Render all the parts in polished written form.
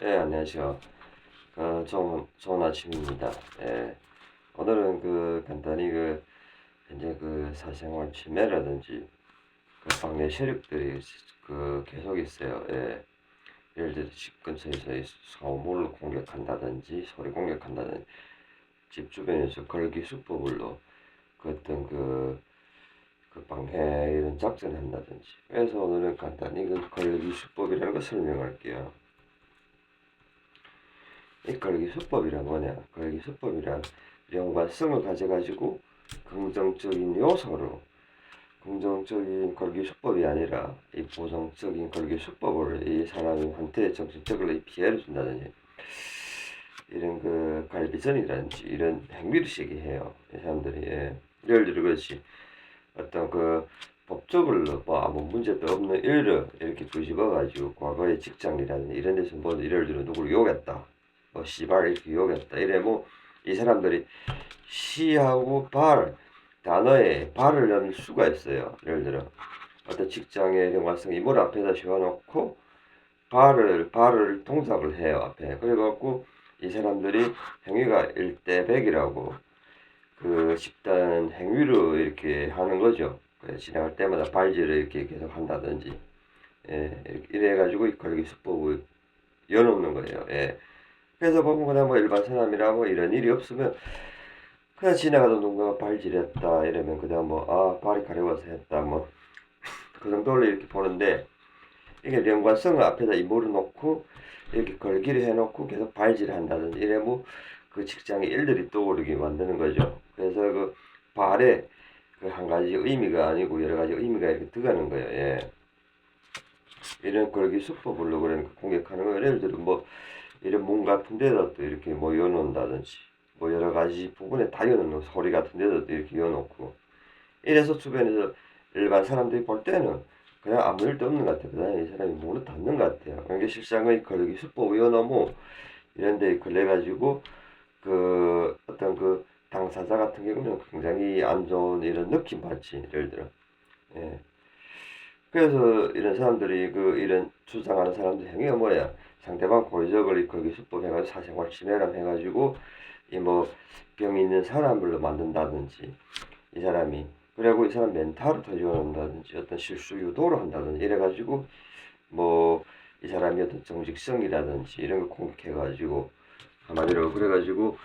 예, 안녕하세요. 좋은 아침입니다. 예, 오늘은 간단히 현재 사생활 침해라든지 방해 세력들이 계속 있어요. 예, 예를 들어 집 근처에서 이 소음을 공격한다든지 소리 공격한다든지 집 주변에서 걸기 수법으로 어떤 방해 이런 작전을 한다든지. 그래서 오늘은 간단히 걸기 수법이라는 걸 설명할게요. 이 걸기 수법이란 뭐냐? 걸기 수법이란 연관성을 가져가지고 긍정적인 요소로 긍정적인 걸기 수법이 아니라 이 부정적인 걸기 수법을 이 사람한테 정신적으로 피해를 준다든지 이런 갈비전이라든지 이런 행위를 시게 해요. 이 사람들이. 예. 예를 들어 그렇지. 어떤 법적으로 뭐 아무 문제도 없는 일을 이렇게 뒤집어 가지고 과거의 직장이라든지 이런 데서 뭐 예를 들어 누구를 욕했다. 뭐 씨발 이렇게 욕했다. 이래 뭐 이 사람들이 시하고 발 단어에 발을 넣을 수가 있어요. 예를 들어 어떤 직장의 연관성 이물 앞에다 세워놓고 발을 동작을 해요 앞에. 그래갖고 이 사람들이 행위가 1대 100이라고 집단 행위로 이렇게 하는 거죠. 지나갈 때마다 발질을 이렇게 계속 한다든지, 예, 이래가지고 걸기 수법을 여놓는 거예요. 예. 그래서 보면 그냥 뭐 일반 사람이라 뭐 이런 일이 없으면 그냥 지나가던 누군가 발질했다 이러면 그냥 뭐 아 발이 가려워서 했다 뭐 그 정도로 이렇게 보는데 이게 연관성을 앞에다 이모를 놓고 이렇게 걸기를 해놓고 계속 발질을 한다든지 이래 뭐 직장의 일들이 떠오르게 만드는 거죠. 그래서 발에 한 가지 의미가 아니고 여러 가지 의미가 이렇게 들어가는 거예요. 예. 이런 걸기 수법으로 그러니까 공격하는 거예요. 예를 들어 뭐 이런 문 같은 데다 또 이렇게 뭐 여놓는다든지 뭐 여러 가지 부분에 다 여놓는 소리 같은 데다 또 이렇게 여놓고 이래서 주변에서 일반 사람들이 볼 때는 그냥 아무 일도 없는 것 같아요. 그냥 이 사람이 문을 닫는 것 같아요. 그러니까 실상의 걸기 수법 여놓으면 이런 데 걸려가지고 어떤 당사자 같은 경우는 굉장히 안 좋은 이런 느낌 받지. 예를 들어. 예. 그래서 이런 사람들이 이런 주장하는 사람들 행위가 뭐야? 상대방 고의적으로 거기 수법해가지고 사생활 침해람 해가지고 이 뭐 병 있는 사람을 만든다든지 이 사람이 그리고 이 사람 멘탈을 터져놓는다든지 어떤 실수 유도를 한다든지 이래가지고 뭐 이 사람이 어떤 정직성이라든지 이런 걸 공격해가지고 한마디로 그래가지고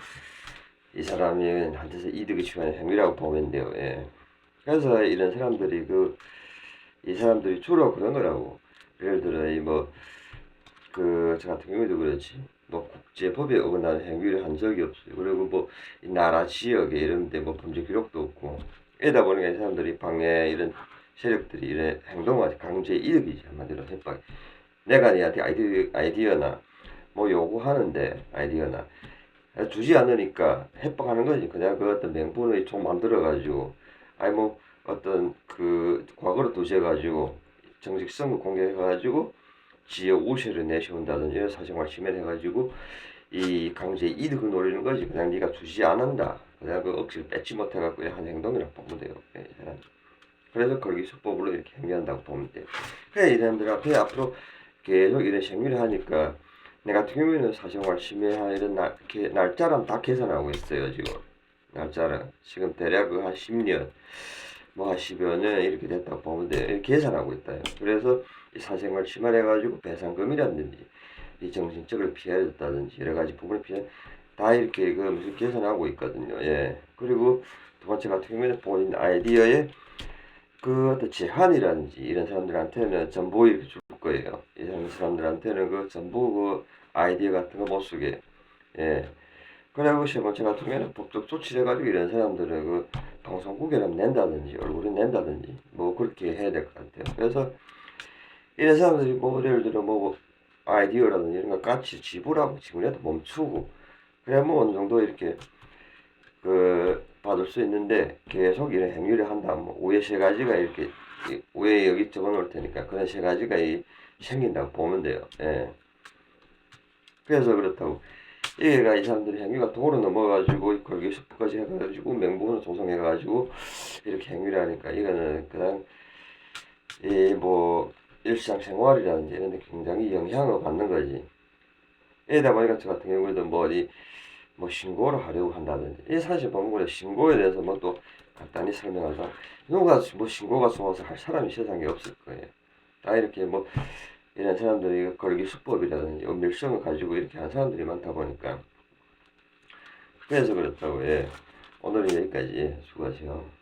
이 사람이 한테서 이득을 취하는 행위라고 보면 돼요. 예. 그래서 이런 사람들이 이 사람들이 주로 그런 거라고. 예를 들어 저 같은 경우에도 그렇지. 뭐 국제법에 어긋나는 행위를 한 적이 없어요. 그리고 뭐 이 나라 지역에 이런 데 뭐 범죄 기록도 없고. 이러다 보니까 이 사람들이 방해 이런 세력들이 이런 행동을 강제 이득이지 한마디로 협박. 내가 니한테 아이디어나 뭐 요구하는데 아이디어나 주지 않으니까 협박하는 거지. 그냥 어떤 명분의 총 만들어가지고, 아니 뭐 어떤 과거를 두셔가지고 정직성을 공개해가지고 지역 우세를 내세운다든지 사생활 침해해가지고 이 강제 이득을 노리는 거지. 그냥 네가 주지 않는다. 그냥 억지로 뺏지 못해갖고 한 행동이라고 보면 돼요. 이 사람. 그래서 걸기 수법으로 이렇게 행위한다고 보면 돼요. 그래 이 사람들 앞에 앞으로 계속 이런 행위를 하니까 내 같은 경우에는 사생활 침해한 이런 날짜랑 다 계산하고 있어요 지금. 날짜랑 지금 대략 한 10년 뭐 한 10여 년 이렇게 됐다고 보면 돼요. 이렇게 계산하고 있다요. 그래서 이 사생활 침해해가지고 배상금이라든지 이 정신적으로 피해를 줬다든지 여러 가지 부분을 피해 다 이렇게 무슨 계산하고 있거든요. 예. 그리고 두 번째 같은 경우에는 본인 아이디어에 어떤 제한이라든지 이런 사람들한테는 전부 이렇게 줄 거예요. 이런 사람들한테는 전부 아이디어 같은 거 못 쓰게. 예. 그리고 세 번째 같은 경우에는 법적 조치를 해가지고 이런 사람들을 방송국에는 낸다든지 얼굴에 낸다든지 뭐 그렇게 해야 될 것 같아요. 그래서 이런 사람들이 뭐 예를 들어 뭐 아이디어라든지 이런 거 같이 지불하고 지불해도 멈추고 그래야 뭐 어느 정도 이렇게 받을 수 있는데 계속 이런 행위를 한다면 뭐 우에 세 가지가 이렇게 우에 여기 적어놓을 테니까 그런 세 가지가 생긴다고 보면 돼요. 예. 그래서 그렇다고 얘가 이 사람들이 행위가 도로 넘어가지고 걸기 수법까지 해가지고 명분을 조성해가지고 이렇게 행위를 하니까 이거는 그냥 이 뭐 일상생활이라든지 이런 데 굉장히 영향을 받는 거지. 이러다 보니까 저 같은 경우에도 뭐 신고를 하려고 한다든지, 이 사실 법무부에 신고에 대해서 뭐 또 간단히 설명하자. 누가 뭐 신고가 좋아서 할 사람이 세상에 없을 거예요. 다 이렇게 뭐 이런 사람들이 걸기 수법이라든지 은밀성을 가지고 이렇게 한 사람들이 많다 보니까, 그래서 그렇다고. 예. 오늘은 여기까지. 예, 수고하세요.